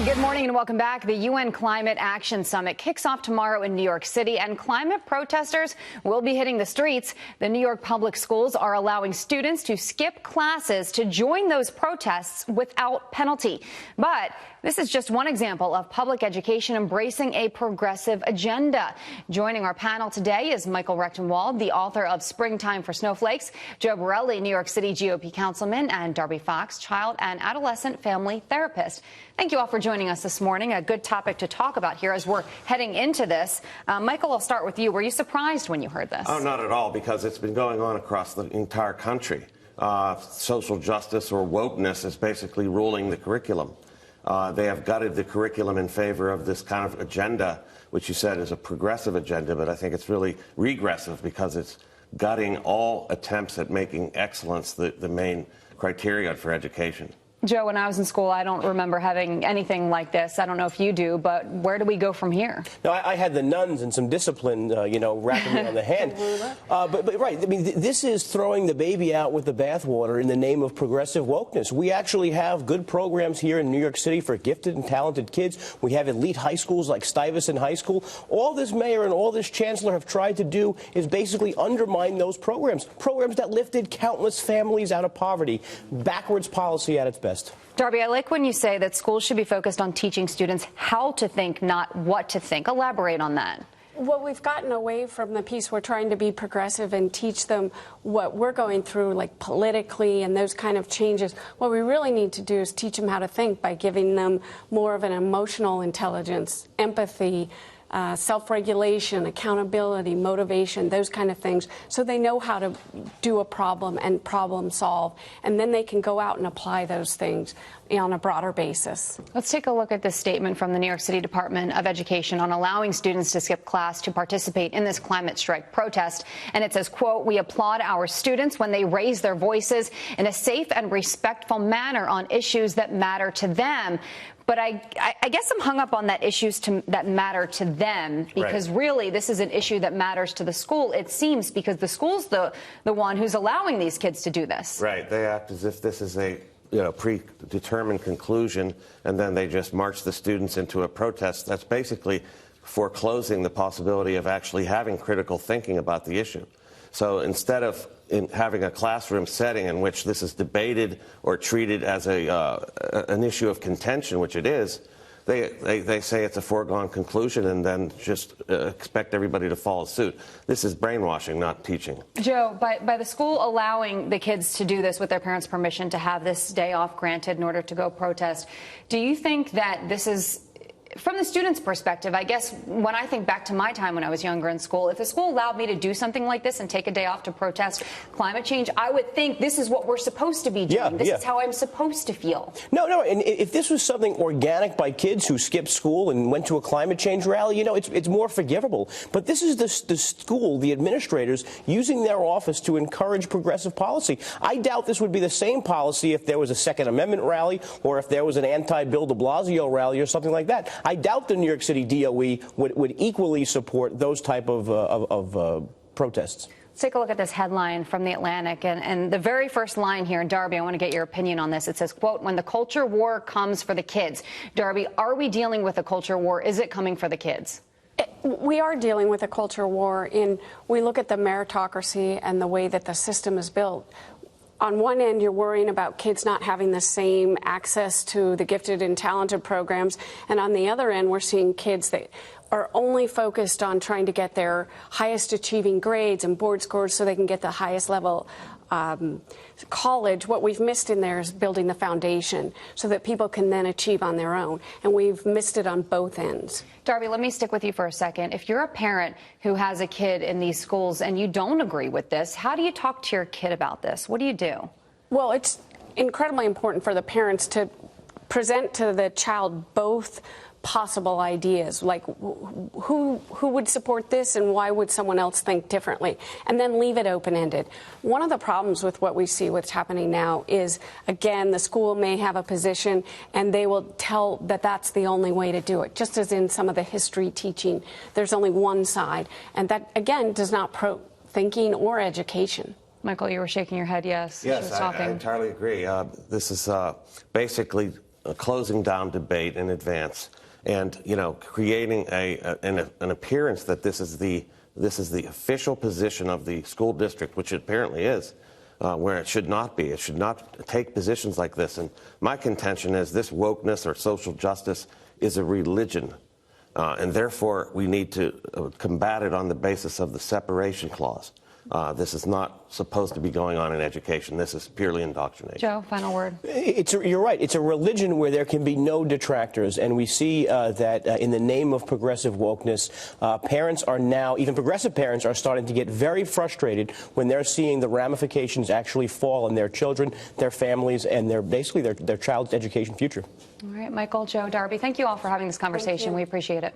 Good morning and welcome back. The UN Climate Action Summit kicks off tomorrow in New York City, and climate protesters will be hitting the streets. The New York public schools are allowing students to skip classes to join those protests without penalty. But this is just one example of public education embracing a progressive agenda. Joining our panel today is Michael Rectenwald, the author of Springtime for Snowflakes, Joe Borelli, New York City GOP councilman, and Darby Fox, child and adolescent family therapist. Thank you all for joining us this morning. A good topic to talk about here as we're heading into this. Michael, I'll start with you. Were you surprised when you heard this? Oh, not at all, because it's been going on across the entire country. Social justice or wokeness is basically ruling the curriculum. They have gutted the curriculum in favor of this kind of agenda, which you said is a progressive agenda, but I think it's really regressive because it's gutting all attempts at making excellence the main criteria for education. Joe, when I was in school, I don't remember having anything like this. I don't know if you do, but where do we go from here? No, I had the nuns and some discipline, wrapping me on the hand. But right, I mean, this is throwing the baby out with the bathwater in the name of progressive wokeness. We actually have good programs here in New York City for gifted and talented kids. We have elite high schools like Stuyvesant High School. All this mayor and all this chancellor have tried to do is basically undermine those programs that lifted countless families out of poverty. Backwards policy at its best. Darby, I like when you say that schools should be focused on teaching students how to think, not what to think. Elaborate on that. Well, we've gotten away from the piece. We're trying to be progressive and teach them what we're going through, like politically and those kind of changes. What we really need to do is teach them how to think by giving them more of an emotional intelligence, empathy, self-regulation, accountability, motivation, those kind of things, so they know how to do a problem and problem solve, and then they can go out and apply those things on a broader basis. Let's take a look at this statement from the New York City Department of Education on allowing students to skip class to participate in this climate strike protest. And it says, quote, "We applaud our students when they raise their voices in a safe and respectful manner on issues that matter to them." But I guess I'm hung up on that that matter to them, because really this is an issue that matters to the school, it seems, because the school's the one who's allowing these kids to do this. Right. They act as if this is a predetermined conclusion, and then they just march the students into a protest. That's basically foreclosing the possibility of actually having critical thinking about the issue. So instead of having a classroom setting in which this is debated or treated as an issue of contention, which it is, they say it's a foregone conclusion and then just expect everybody to follow suit. This is brainwashing, not teaching. Joe, by the school allowing the kids to do this with their parents' permission, to have this day off granted in order to go protest, do you think that this is, from the student's perspective, I guess when I think back to my time when I was younger in school, if the school allowed me to do something like this and take a day off to protest climate change, I would think this is what we're supposed to be doing. This is how I'm supposed to feel. No, and if this was something organic by kids who skipped school and went to a climate change rally, it's more forgivable. But this is the school, the administrators, using their office to encourage progressive policy. I doubt this would be the same policy if there was a Second Amendment rally or if there was an anti-Bill de Blasio rally or something like that. I doubt the New York City DOE would equally support those type of protests. Let's take a look at this headline from The Atlantic. And the very first line here, and Darby, I want to get your opinion on this. It says, quote, "When the culture war comes for the kids." Darby, are we dealing with a culture war? Is it coming for the kids? We are dealing with a culture war. We look at the meritocracy and the way that the system is built. On one end, you're worrying about kids not having the same access to the gifted and talented programs. And on the other end, we're seeing kids that are only focused on trying to get their highest achieving grades and board scores so they can get the highest level college. What we've missed in there is building the foundation so that people can then achieve on their own. And we've missed it on both ends. Darby, let me stick with you for a second. If you're a parent who has a kid in these schools and you don't agree with this, how do you talk to your kid about this? What do you do? Well, it's incredibly important for the parents to present to the child both possible ideas, like who would support this and why would someone else think differently, and then leave it open-ended. One of the problems with what we see what's happening now is, again, the school may have a position and they will tell that that's the only way to do it, just as in some of the history teaching, there's only one side, and that, again, does not promote thinking or education. Michael, you were shaking your head, yes. Yes, I entirely agree. This is basically closing down debate in advance, and creating an appearance that this is the official position of the school district, which it apparently is, where it should not be. It should not take positions like this. And my contention is this wokeness or social justice is a religion, and therefore we need to combat it on the basis of the separation clause. This is not supposed to be going on in education. This is purely indoctrination. Joe, final word. You're right. It's a religion where there can be no detractors. And we see that in the name of progressive wokeness, parents are now, even progressive parents, are starting to get very frustrated when they're seeing the ramifications actually fall on their children, their families, and basically their child's education future. All right, Michael, Joe, Darby, thank you all for having this conversation. We appreciate it.